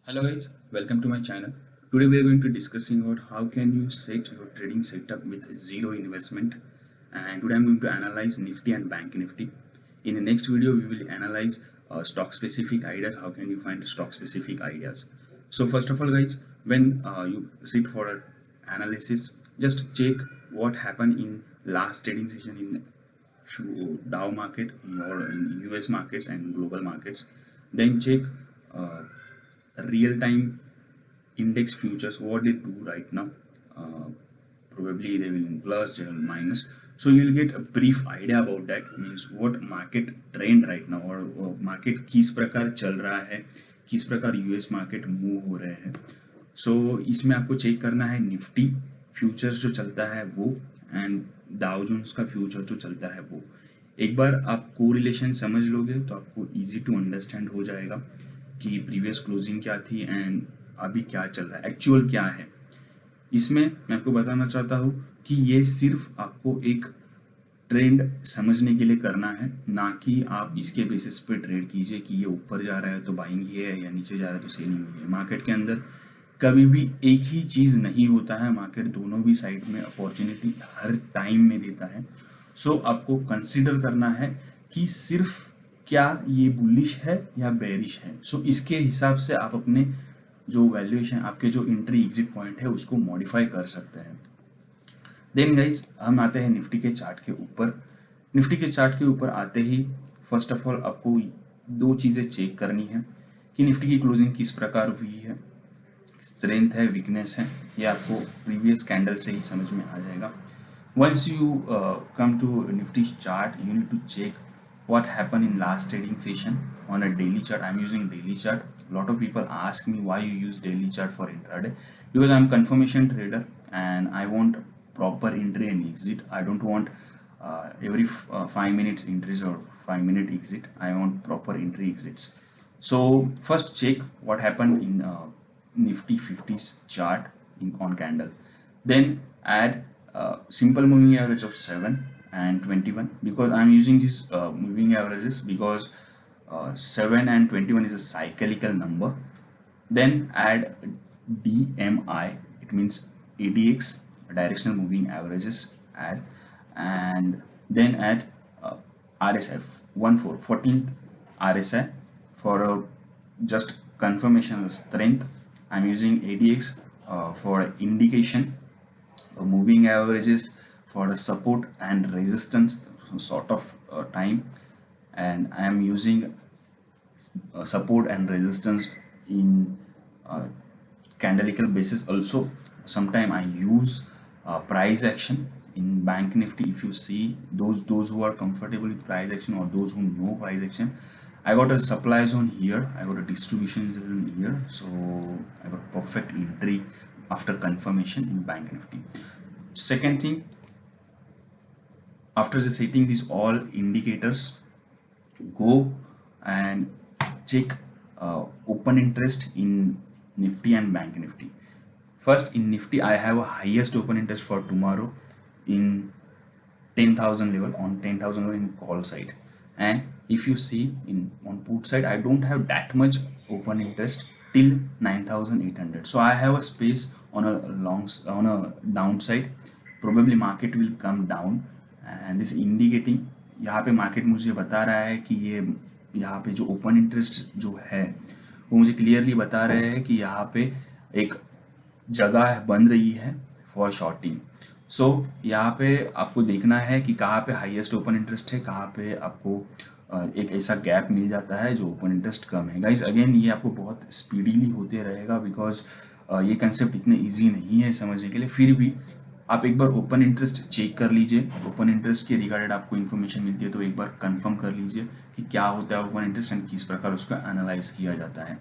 Hello guys, welcome to my channel. Today we are going to discussing about how can you set your trading setup with zero investment. And today I'm going to analyze Nifty and Bank Nifty. In the next video we will analyze stock specific ideas. How can you find stock specific ideas? So first of all guys, when you sit for an analysis, just check what happened in last trading session in Dow market or in US markets and global markets. Then check uh, real-time index futures what they do right now. uh, Probably they will in plus, they will minus, so you will get a brief idea about that, means what market trend right now और market किस प्रकार चल रहा है, किस प्रकार US market move हो रहे हैं. सो इसमें आपको चेक करना है निफ्टी फ्यूचर्स जो चलता है वो, एंड डाउ जोन्स का फ्यूचर जो चलता है वो. एक बार आप कोरिलेशन समझ लोगे तो आपको इजी टू अंडरस्टैंड हो जाएगा कि प्रीवियस क्लोजिंग क्या थी एंड अभी क्या चल रहा है, एक्चुअल क्या है. इसमें मैं आपको बताना चाहता हूँ कि ये सिर्फ आपको एक ट्रेंड समझने के लिए करना है, ना कि आप इसके बेसिस पे ट्रेड कीजिए कि ये ऊपर जा रहा है तो बाइंग ही है या नीचे जा रहा है तो सेलिंग ही है. मार्केट के अंदर कभी भी एक ही चीज़ नहीं होता है, मार्केट दोनों भी साइड में अपॉर्चुनिटी हर टाइम में देता है. सो आपको कंसिडर करना है कि सिर्फ क्या ये बुलिश है या बेरिश है. सो इसके हिसाब से आप अपने जो वैल्यूएशन, आपके जो एंट्री एग्जिट पॉइंट है उसको मॉडिफाई कर सकते हैं. देन गाइज हम आते हैं निफ्टी के चार्ट के ऊपर. निफ्टी के चार्ट के ऊपर आते ही फर्स्ट ऑफ ऑल आपको दो चीज़ें चेक करनी है कि निफ्टी की क्लोजिंग किस प्रकार हुई है, स्ट्रेंथ है, वीकनेस है, ये आपको प्रीवियस कैंडल से ही समझ में आ जाएगा. Once you come to Nifty chart, you need to check what happened in last trading session on a daily chart. I'm using daily chart. A lot of people ask me why you use daily chart for intraday, because I'm confirmation trader and I want proper entry and exit. I don't want every 5 minutes entries or 5-minute exit. I want proper entry exits. So first check what happened in Nifty 50s chart on candle. Then add simple moving average of 7 and 21, because I'm using these moving averages because 7 and 21 is a cyclical number. Then add DMI, it means ADX, directional moving averages, add. And then add RSI 14th RSI for just confirmation of strength. I'm using ADX for indication, moving averages for the support and resistance sort of time, and I am using support and resistance in uh, candlestical basis also. Sometime I use price action in Bank Nifty. If you see those who are comfortable with price action or those who know price action, I got a supply zone here, I got a distribution zone here, so I got perfect entry after confirmation in Bank Nifty. Second thing, after setting these all indicators, go and check open interest in Nifty and Bank Nifty. First, in Nifty I have a highest open interest for tomorrow in 10,000 level, on 10,000 level in call side. And if you see in on put side, I don't have that much open interest till 9,800. So I have a space on a downside. Probably market will come down, and this indicating यहाँ पे market मुझे बता रहा है कि ये यहाँ पे जो ओपन इंटरेस्ट जो है वो मुझे क्लियरली बता रहे हैं कि यहाँ पे एक जगह बन रही है फॉर शॉर्टिंग. सो यहाँ पे आपको देखना है कि कहाँ पे हाईएस्ट ओपन इंटरेस्ट है, कहाँ पे आपको एक ऐसा गैप मिल जाता है जो ओपन इंटरेस्ट कम है. गाइस अगेन ये आपको बहुत स्पीडीली होते रहेगा, बिकॉज ये कंसेप्ट इतने इजी नहीं है समझने के लिए. फिर भी आप एक बार ओपन इंटरेस्ट चेक कर लीजिए, ओपन इंटरेस्ट के रिगार्डेड आपको इन्फॉर्मेशन मिलती है तो एक बार कंफर्म कर लीजिए कि क्या होता है ओपन इंटरेस्ट एंड किस प्रकार उसका एनालाइज किया जाता है.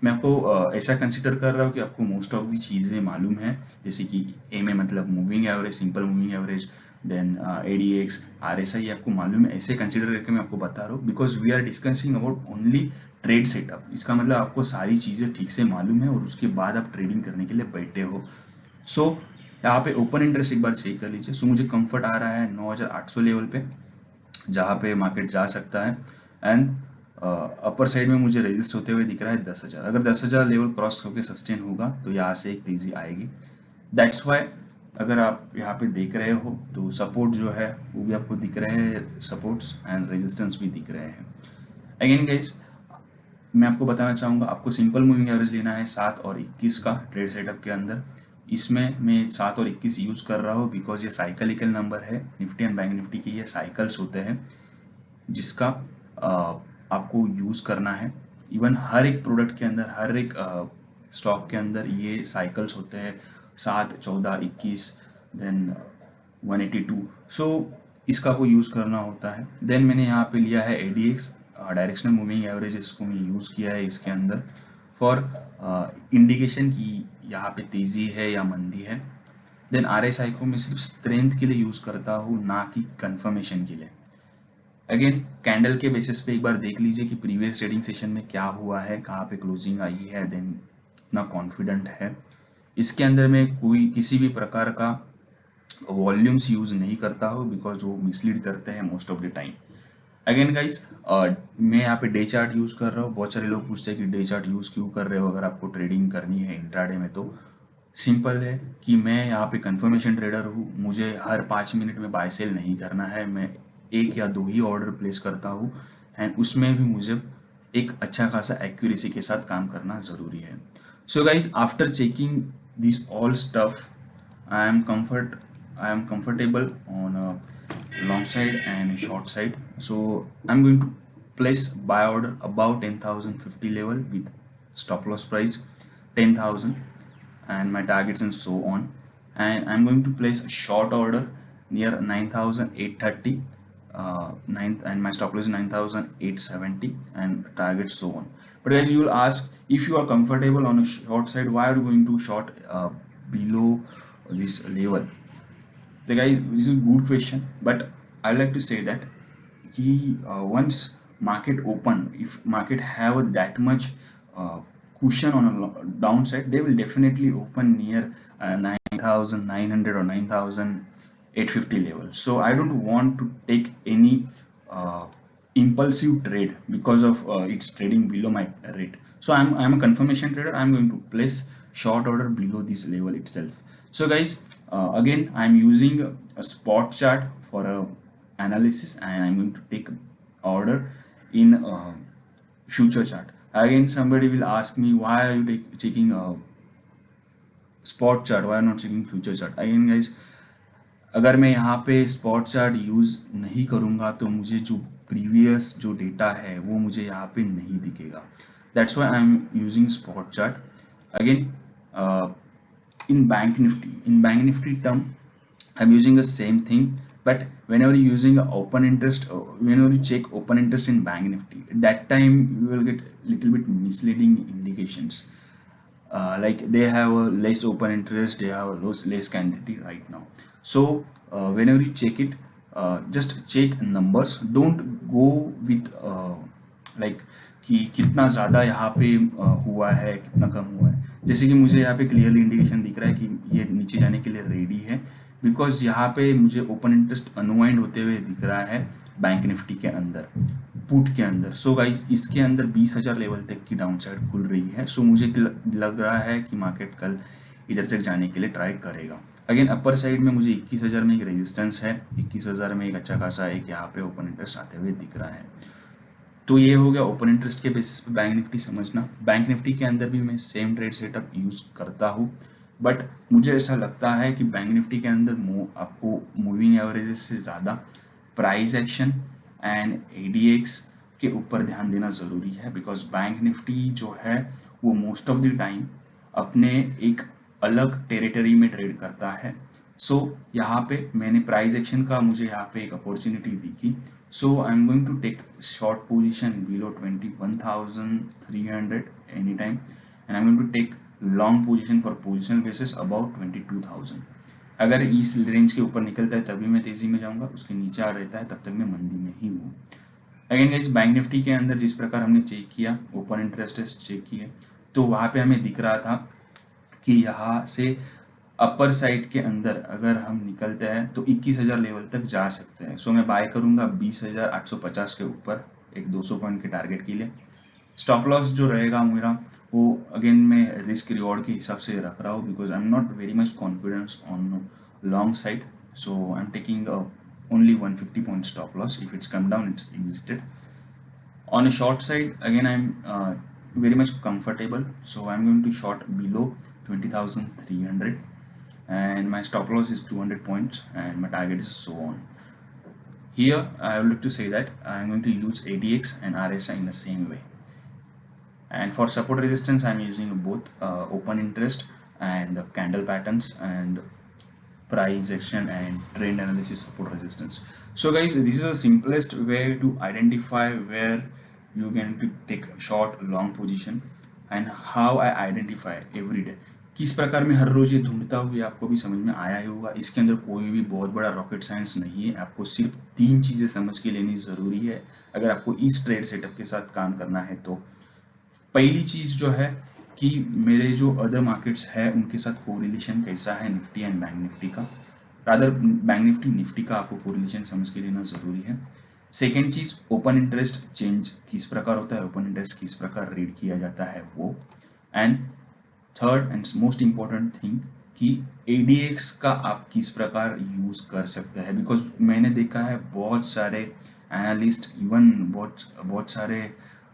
मैं आपको ऐसा कंसिडर कर रहा हूँ कि आपको मोस्ट ऑफ दी चीज़ें मालूम है, जैसे कि एम ए मतलब moving average, simple moving average, then ADX, RSI, ये आपको मालूम है. ऐसे कंसिडर करके मैं आपको बता रहा हूँ because we are discussing about only trade setup. इसका मतलब आपको सारी चीज़ें ठीक से मालूम है और उसके बाद आप ट्रेडिंग करने के लिए बैठे हो. सो यहाँ पे ओपन इंटरेस्ट एक बार चेक कर लीजिए. सो मुझे कंफर्ट आ रहा है 9,800 लेवल पे, जहाँ पे मार्केट जा सकता है. एंड अपर साइड में मुझे रेजिस्ट होते हुए दिख रहा है 10,000। अगर 10,000 लेवल क्रॉस होकर सस्टेन होगा तो यहाँ से एक तेजी आएगी। दैट्स वाई अगर आप यहाँ पे देख रहे हो तो सपोर्ट जो है वो भी आपको दिख रहे हैं, सपोर्ट्स एंड रेजिस्टेंस भी दिख रहे हैं। अगेन गाइज, मैं आपको बताना चाहूँगा, आपको सिंपल मूविंग एवरेज लेना है 7 और 21 का ट्रेड सेटअप के अंदर। इसमें मैं 7 और 21 यूज़ कर रहा हूँ बिकॉज ये साइकिलिकल नंबर है। निफ्टी एंड बैंक निफ्टी के ये साइकिल्स होते हैं जिसका आपको यूज़ करना है। इवन हर एक प्रोडक्ट के अंदर, हर एक स्टॉक के अंदर ये साइकिल्स होते हैं, 7, 14, 21, देन 182। सो इसका आपको यूज़ करना होता है। देन मैंने यहाँ पे लिया है ADX डायरेक्शनल मूविंग एवरेज, इसको मैं यूज़ किया है इसके अंदर फॉर इंडिकेशन की यहाँ पे तेज़ी है या मंदी है। देन RSI को मैं सिर्फ स्ट्रेंथ के लिए यूज़ करता हूँ, ना कि कंफर्मेशन के लिए। अगेन कैंडल के बेसिस पे एक बार देख लीजिए कि प्रीवियस ट्रेडिंग सेशन में क्या हुआ है, कहाँ पे क्लोजिंग आई है, देन कितना कॉन्फिडेंट है। इसके अंदर मैं कोई किसी भी प्रकार का वॉल्यूम्स यूज़ नहीं करता हूँ बिकॉज वो मिसलीड करते हैं most of the time. Again guys, मैं यहाँ पे डे चार्ट यूज़ कर रहा हूँ। बहुत सारे लोग पूछते हैं कि डे चार्ट यूज़ क्यों कर रहे हो अगर आपको ट्रेडिंग करनी है इंट्राडे में। तो सिंपल है कि मैं यहाँ पे कंफर्मेशन ट्रेडर हूँ, मुझे हर 5 मिनट में बाय सेल नहीं करना है। मैं 1 या 2 ही ऑर्डर प्लेस करता हूँ एंड उसमें भी मुझे एक अच्छा खासा एक्यूरेसी के साथ काम करना ज़रूरी है। So guys, after checking this all stuff, I am comfortable on a long side and short side. So I'm going to place buy order above 10,050 level with stop loss price 10,000 and my targets and so on. And I'm going to place a short order near 9,830 and my stop loss is 9,870 and targets so on. But as you will ask, if you are comfortable on a short side, why are you going to short below this level? The guys, this is a good question, but I like to say that once market open, if market have that much cushion on a downside, they will definitely open near 9,900 or 9,850 level. So I don't want to take any uh, impulsive trade because of it's trading below my rate. So I'm a confirmation trader. I'm going to place short order below this level itself. So guys, again I'm using a spot chart for a analysis and I'm going to take order in future chart. Again somebody will ask me, why are you checking a spot chart, why are not checking future chart? Again guys, अगर मैं यहाँ पे spot chart use नहीं करूँगा तो मुझे जो previous जो डेटा है वो मुझे यहाँ पे नहीं दिखेगा। That's why I am using spot chart. Again in bank nifty term, I'm using the same thing, but whenever you're using open interest, whenever you check open interest in bank nifty, at that time you will get little bit misleading indications, like they have a less open interest, they have a less quantity right now. So whenever you check it, just check numbers, don't go with like कि कितना ज़्यादा यहाँ पे हुआ है, कितना कम हुआ है। जैसे कि मुझे यहाँ पे क्लियरली इंडिकेशन दिख रहा है कि ये नीचे जाने के लिए रेडी है, बिकॉज यहाँ पे मुझे ओपन इंटरेस्ट अनवाइंड होते हुए दिख रहा है बैंक निफ्टी के अंदर, पुट के अंदर। सो गाइस, इसके अंदर 20,000 लेवल तक की डाउन साइड खुल रही है। सो मुझे लग रहा है कि मार्केट कल इधर तक जाने के लिए ट्राई करेगा। अगेन अपर साइड में मुझे 21,000 में एक रेजिस्टेंस है, 21,000 में एक अच्छा खासा एक यहाँ पे ओपन इंटरेस्ट आते हुए दिख रहा है। तो ये हो गया ओपन इंटरेस्ट के बेसिस पे बैंक निफ्टी समझना। बैंक निफ्टी के अंदर भी मैं सेम ट्रेड सेटअप यूज़ करता हूँ, बट मुझे ऐसा लगता है कि बैंक निफ्टी के अंदर आपको मूविंग एवरेजेस से ज़्यादा प्राइस एक्शन एंड ADX के ऊपर ध्यान देना ज़रूरी है, बिकॉज बैंक निफ्टी जो है वो मोस्ट ऑफ द टाइम अपने एक अलग टेरिटरी में ट्रेड करता है। सो यहाँ पे मैंने प्राइस एक्शन का मुझे यहाँ पे एक अपॉर्चुनिटी दिखी, so I'm going to take short position below 21,300 anytime, and I'm going to take long position for positional basis about 22,000। अगर इस रेंज के ऊपर निकलता है तभी मैं तेजी में जाऊंगा, उसके नीचे आ रहता है तब तक मैं मंदी में ही हूँ। अगेन गाइस, बैंक निफ्टी के अंदर जिस प्रकार हमने चेक किया, ओपन इंटरेस्ट चेक किए, तो वहाँ पे हमें दिख रहा था कि यहाँ से अपर साइड के अंदर अगर हम निकलते हैं तो 21,000 लेवल तक जा सकते हैं। सो मैं बाय करूंगा 20,850 के ऊपर एक 200 पॉइंट के टारगेट के लिए। स्टॉप लॉस जो रहेगा मेरा वो अगेन मैं रिस्क रिवॉर्ड के हिसाब से रख रहा हूँ, because I am not very much confidence on long side, so I am taking only 150 point stop loss. If it's come down, it's exited. On a short side, again I'm very much comfortable, so I'm going to short below 20,300 and my stop loss is 200 points and my target is so on. Here I would like to say that I'm going to use ADX and RSI in the same way, and for support resistance I'm using both open interest and the candle patterns and price action and trend analysis support resistance. So guys, this is the simplest way to identify where you can to take short long position and how I identify every day. किस प्रकार मैं हर रोज ये ढूंढता हूँ ये आपको भी समझ में आया ही होगा। इसके अंदर कोई भी बहुत बड़ा रॉकेट साइंस नहीं है, आपको सिर्फ 3 चीजें समझ के लेनी जरूरी है अगर आपको इस ट्रेड सेटअप के साथ काम करना है। तो पहली चीज जो है कि मेरे जो अदर मार्केट्स है उनके साथ कोरिलेशन कैसा है निफ्टी एंड बैंक निफ्टी का, रादर बैंक निफ्टी निफ्टी का आपको कोरिलेशन समझ के लेना ज़रूरी है। सेकेंड चीज़, ओपन इंटरेस्ट चेंज किस प्रकार होता है, ओपन इंटरेस्ट किस प्रकार रीड किया जाता है वो। And third and most important thing कि ADX का आप किस प्रकार यूज़ कर सकते हैं, बिकॉज मैंने देखा है बहुत सारे एनालिस्ट इवन बहुत सारे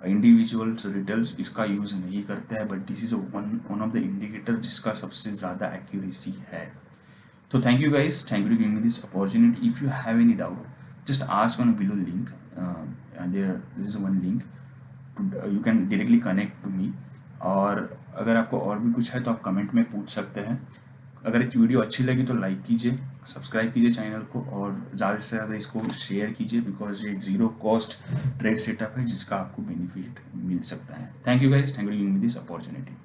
इंडिविजुअल्स रिटेल्स इसका यूज़ नहीं करते हैं, but this is one of the indicator जिसका सबसे ज़्यादा एक्यूरेसी है। So thank you guys, thank you for giving me this opportunity. If you have any doubt, just ask on a below link. There is one link. You can directly connect to me. और अगर आपको और भी कुछ है तो आप comment में पूछ सकते हैं। अगर इस वीडियो अच्छी लगी तो लाइक कीजिए, सब्सक्राइब कीजिए चैनल को और ज़्यादा से ज़्यादा इसको शेयर कीजिए, बिकॉज ये जीरो कॉस्ट ट्रेड सेटअप है जिसका आपको बेनिफिट मिल सकता है। Thank you guys, thank you for giving me this opportunity.